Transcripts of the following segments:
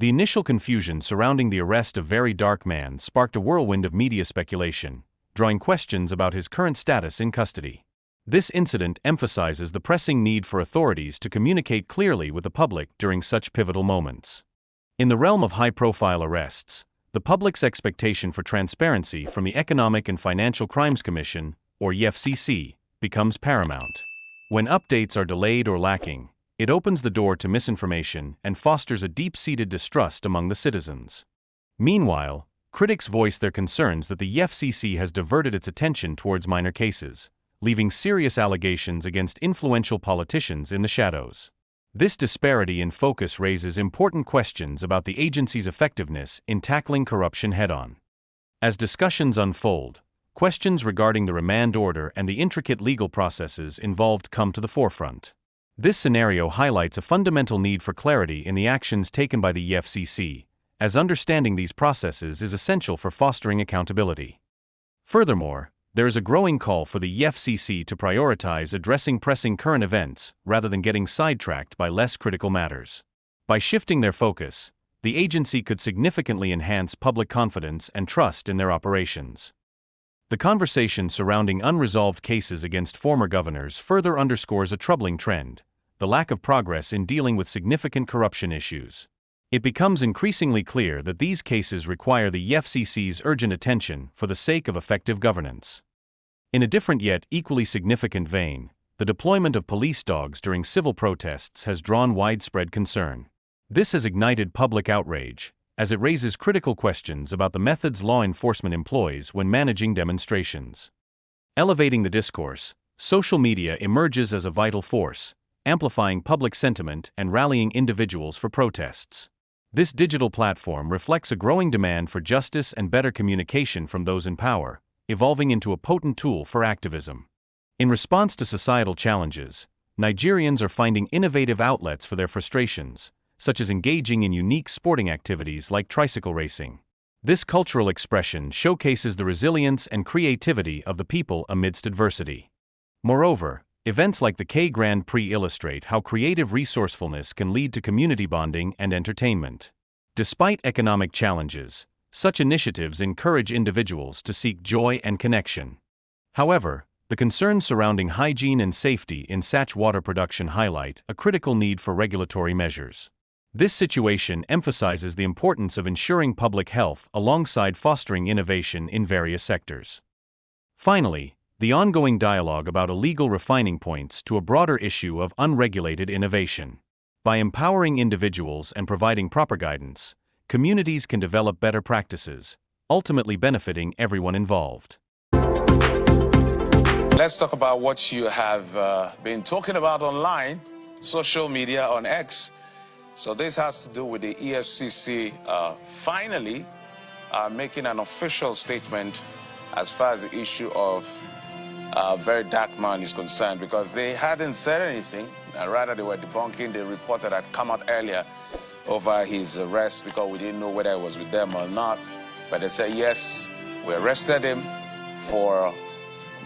The initial confusion surrounding the arrest of Verydarkman sparked a whirlwind of media speculation, drawing questions about his current status in custody. This incident emphasizes the pressing need for authorities to communicate clearly with the public during such pivotal moments. In the realm of high-profile arrests, the public's expectation for transparency from the Economic and Financial Crimes Commission, or EFCC, becomes paramount. When updates are delayed or lacking, it opens the door to misinformation and fosters a deep-seated distrust among the citizens. Meanwhile, critics voice their concerns that the EFCC has diverted its attention towards minor cases, leaving serious allegations against influential politicians in the shadows. This disparity in focus raises important questions about the agency's effectiveness in tackling corruption head-on. As discussions unfold, questions regarding the remand order and the intricate legal processes involved come to the forefront. This scenario highlights a fundamental need for clarity in the actions taken by the EFCC, as understanding these processes is essential for fostering accountability. Furthermore, there is a growing call for the EFCC to prioritize addressing pressing current events rather than getting sidetracked by less critical matters. By shifting their focus, the agency could significantly enhance public confidence and trust in their operations. The conversation surrounding unresolved cases against former governors further underscores a troubling trend: the lack of progress in dealing with significant corruption issues. It becomes increasingly clear that these cases require the EFCC's urgent attention for the sake of effective governance. In a different yet equally significant vein, the deployment of police dogs during civil protests has drawn widespread concern. This has ignited public outrage, as it raises critical questions about the methods law enforcement employs when managing demonstrations. Elevating the discourse, social media emerges as a vital force, amplifying public sentiment and rallying individuals for protests. This digital platform reflects a growing demand for justice and better communication from those in power, evolving into a potent tool for activism. In response to societal challenges, Nigerians are finding innovative outlets for their frustrations, such as engaging in unique sporting activities like tricycle racing. This cultural expression showcases the resilience and creativity of the people amidst adversity. Moreover, events like the Keke Grand Prix illustrate how creative resourcefulness can lead to community bonding and entertainment. Despite economic challenges, such initiatives encourage individuals to seek joy and connection. However, the concerns surrounding hygiene and safety in such water production highlight a critical need for regulatory measures. This situation emphasizes the importance of ensuring public health alongside fostering innovation in various sectors. Finally, the ongoing dialogue about illegal refining points to a broader issue of unregulated innovation. By empowering individuals and providing proper guidance, communities can develop better practices, ultimately benefiting everyone involved. Let's talk about what you have been talking about online, social media, on X. So this has to do with the EFCC finally making an official statement as far as the issue of Verydarkman is concerned, because they hadn't said anything, rather they were debunking the report that had come out earlier over his arrest, because we didn't know whether he was with them or not. But they said, yes, we arrested him for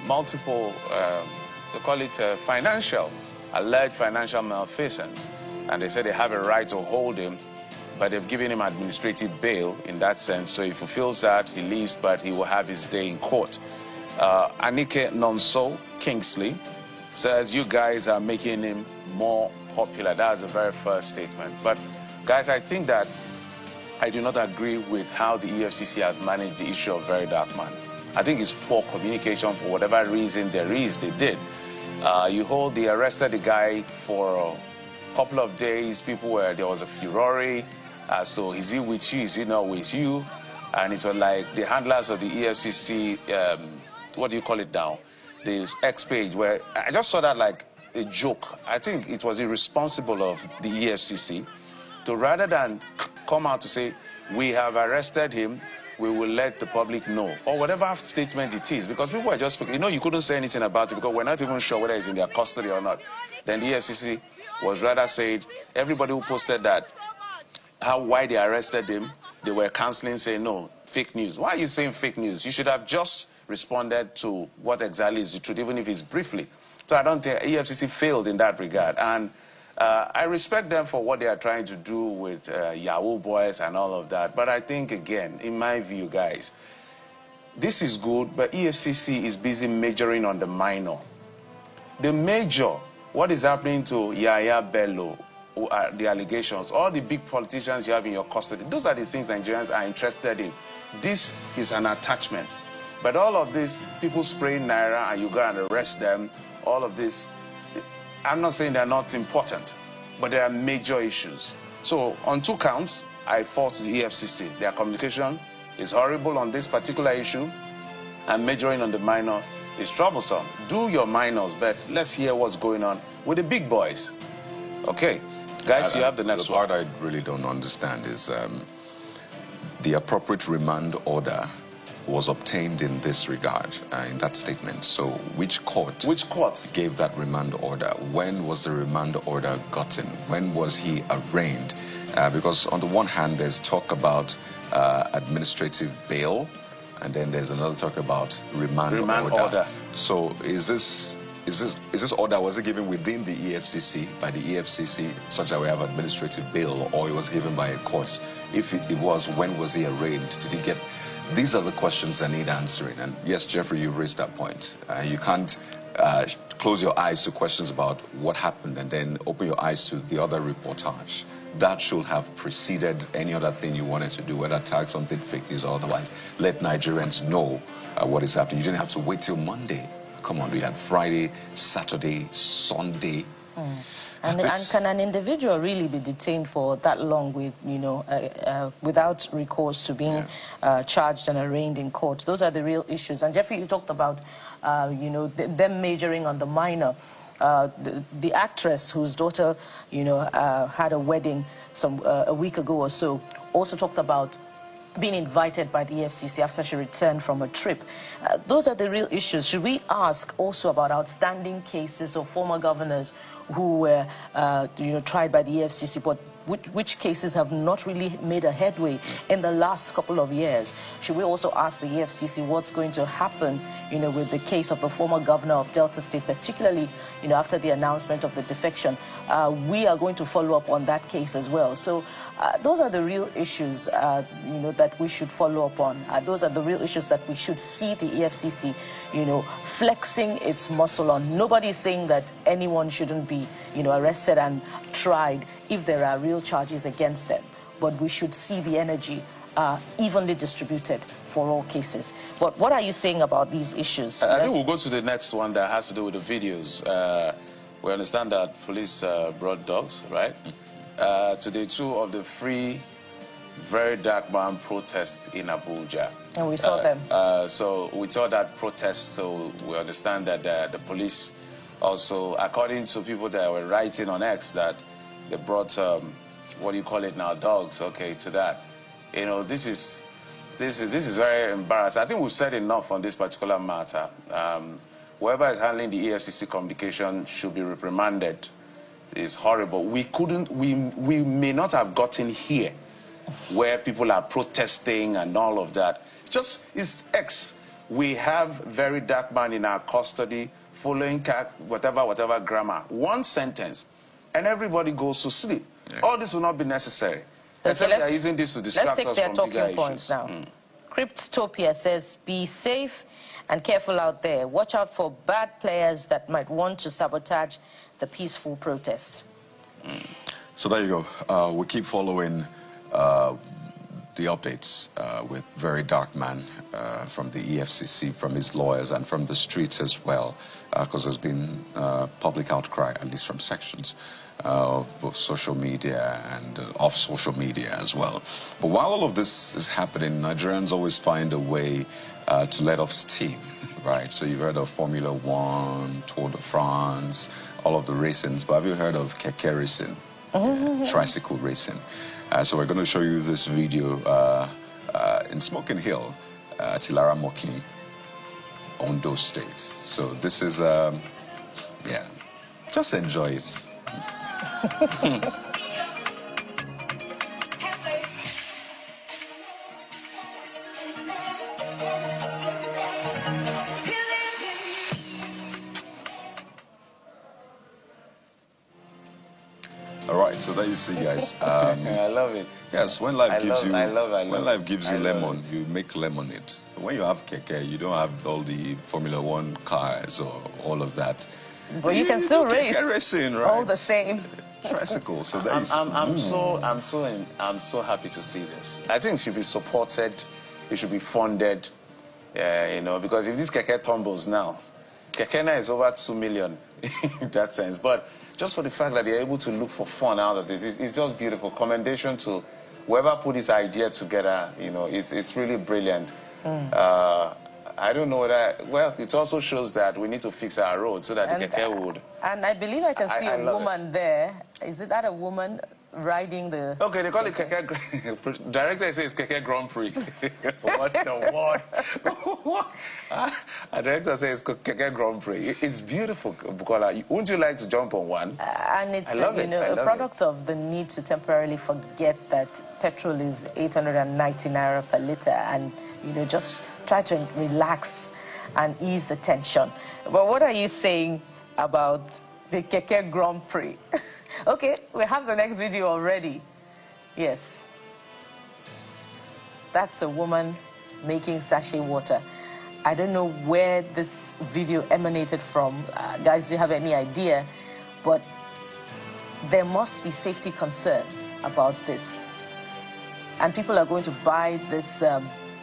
multiple, they call it alleged financial malfeasance. And they said they have a right to hold him, but they've given him administrative bail in that sense. So if he fulfills that, he leaves, but he will have his day in court. Anike Nonso Kingsley says you guys are making him more popular. That's the very first statement. But guys, I think that I do not agree with how the EFCC has managed the issue of Verydarkman. I think it's poor communication. For whatever reason there is, they did. They arrested the guy for a couple of days. There was a furore. So is he with you? Is he not with you? And it was like the handlers of the EFCC, what do you call it now? The X page, where I just saw that like a joke. I think it was irresponsible of the EFCC to, rather than come out to say, we have arrested him, we will let the public know, or whatever statement it is, because people are just, you couldn't say anything about it because we're not even sure whether he's in their custody or not. Then the EFCC was rather said, everybody who posted that, why they arrested him, they were canceling, saying, no, fake news. Why are you saying fake news? You should have just responded to what exactly is the truth, even if it's briefly. So I don't think EFCC failed in that regard. And I respect them for what they are trying to do with Yahoo boys and all of that. But I think, again, in my view, guys, this is good, but EFCC is busy majoring on the minor. The major, what is happening to Yaya Bello, the allegations, all the big politicians you have in your custody, those are the things Nigerians are interested in. This is an attachment. But all of this, people spraying Naira and you go and arrest them, all of this, I'm not saying they're not important, but there are major issues. So on 2 counts, I fault the EFCC. Their communication is horrible on this particular issue, and majoring on the minor is troublesome. Do your minors, but let's hear what's going on with the big boys. Okay, guys, you have the next one. The part I really don't understand is the appropriate remand order was obtained in this regard, in that statement. So which court? Which court gave that remand order? When was the remand order gotten? When was he arraigned? Because on the one hand, there's talk about administrative bail, and then there's another talk about remand order. So is this order, was it given within the EFCC, by the EFCC, such that we have administrative bail, or it was given by a court? If it was, when was he arraigned? Did he get... These are the questions that need answering. And yes, Jeffrey, you've raised that point. You can't close your eyes to questions about what happened and then open your eyes to the other reportage. That should have preceded any other thing you wanted to do, whether tag something fake news or otherwise. Let Nigerians know what is happening. You didn't have to wait till Monday. Come on, we had Friday, Saturday, Sunday. And can an individual really be detained for that long with, without recourse to being charged and arraigned in court? Those are the real issues. And Jeffrey, you talked about, them majoring on the minor. The actress whose daughter, had a wedding a week ago or so, also talked about being invited by the EFCC after she returned from a trip. Those are the real issues. Should we ask also about outstanding cases of former governors who were, tried by the EFCC, but which cases have not really made a headway in the last couple of years? Should we also ask the EFCC what's going to happen, with the case of the former governor of Delta State, particularly, after the announcement of the defection? We are going to follow up on that case as well. So those are the real issues, that we should follow up on. Those are the real issues that we should see the EFCC, flexing its muscle on. Nobody is saying that anyone shouldn't be, arrested and tried if there are real charges against them. But we should see the energy evenly distributed for all cases. But what are you saying about these issues? I think we'll go to the next one that has to do with the videos. We understand that police brought dogs, right? To the 2 of the free Verydarkman protests in Abuja. And we saw them. So we saw that protest, so we understand that the police also, according to people that were writing on X, that they brought, what do you call it now, dogs, okay, to that. This is very embarrassing. I think we've said enough on this particular matter. Whoever is handling the EFCC communication should be reprimanded. It's horrible. We may not have gotten here where people are protesting and all of that. It's X. We have Verydarkman in our custody, following whatever grammar. One sentence, and everybody goes to sleep. Yeah. All this will not be necessary. So they're using this to distract us from bigger issues. Let's take their talking points now. Cryptopia says, be safe and careful out there. Watch out for bad players that might want to sabotage the peaceful protests. So there you go. We keep following the updates with Verydarkman from the EFCC, from his lawyers, and from the streets as well, because there's been public outcry, at least from sections of both social media and off social media as well. But while all of this is happening, Nigerians always find a way to let off steam, right? So you've heard of Formula One, Tour de France, all of the racings, but have you heard of Keke racing, tricycle racing? So we're going to show you this video in Smoking Hill, Tilara Moki, Ondo State. So this is, yeah, just enjoy it. So there you see, guys. I love it. Yes, when life gives you lemon, it. you make lemonade. When you have Keke, you don't have all the Formula One cars or all of that. But you can still race. Keke racing, right? All the same. Tricycle. So there I'm so happy to see this. I think it should be supported. It should be funded. You know, because if this Keke tumbles now, Keke now is over 2 million in that sense. But just for the fact that they're able to look for fun out of this, it's just beautiful. Commendation to whoever put this idea together. You know, it's really brilliant. I don't know whether, well, it also shows that we need to fix our roads so that the Keke would. And I believe I can see a woman there. Is it that a woman riding the... Okay, they call it Keke... Director says Keke Grand Prix. What the what? A director says Keke Grand Prix. It's beautiful, Bukola. Wouldn't you like to jump on one? And it's a product of the need to temporarily forget that petrol is 890 naira per litre and, you know, just try to relax and ease the tension. But what are you saying about the Keke Grand Prix? Okay, we have the next video already. Yes. That's a woman making sachet water. I don't know where this video emanated from. Guys, do you have any idea? But there must be safety concerns about this. And people are going to buy this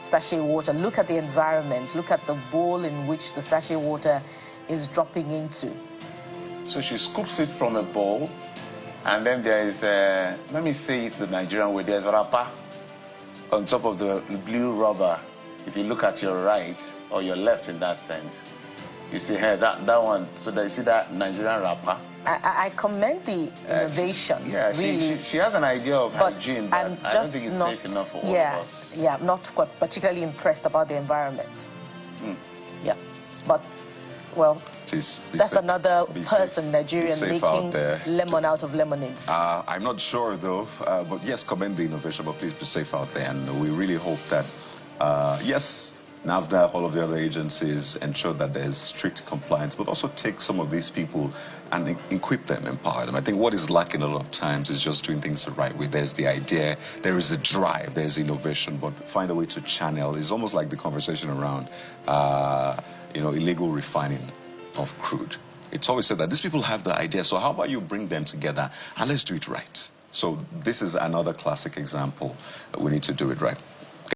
sachet water. Look at the environment. Look at the bowl in which the sachet water is dropping into. So she scoops it from a bowl, and then there is, let me say it the Nigerian way, there's wrapper on top of the blue rubber. If you look at your right, or your left in that sense, you see here, that one, so you see that Nigerian wrapper? I commend the innovation. Really. She has an idea of hygiene, but I don't think it's safe enough for all of us. Yeah, not particularly impressed about the environment. Yeah, but, well, that's another person, Nigerian, making lemon out of lemonades. I'm not sure, though, but yes, commend the innovation, but please be safe out there. And we really hope that, yes, NAFDAC, all of the other agencies ensure that there's strict compliance, but also take some of these people and equip them, empower them. I think what is lacking a lot of times is just doing things the right way. There's the idea, there is a drive, there's innovation, but find a way to channel. It's almost like the conversation around, you know, illegal refining of crude. It's always said that these people have the idea, so how about you bring them together and let's do it right. So this is another classic example. We need to do it right.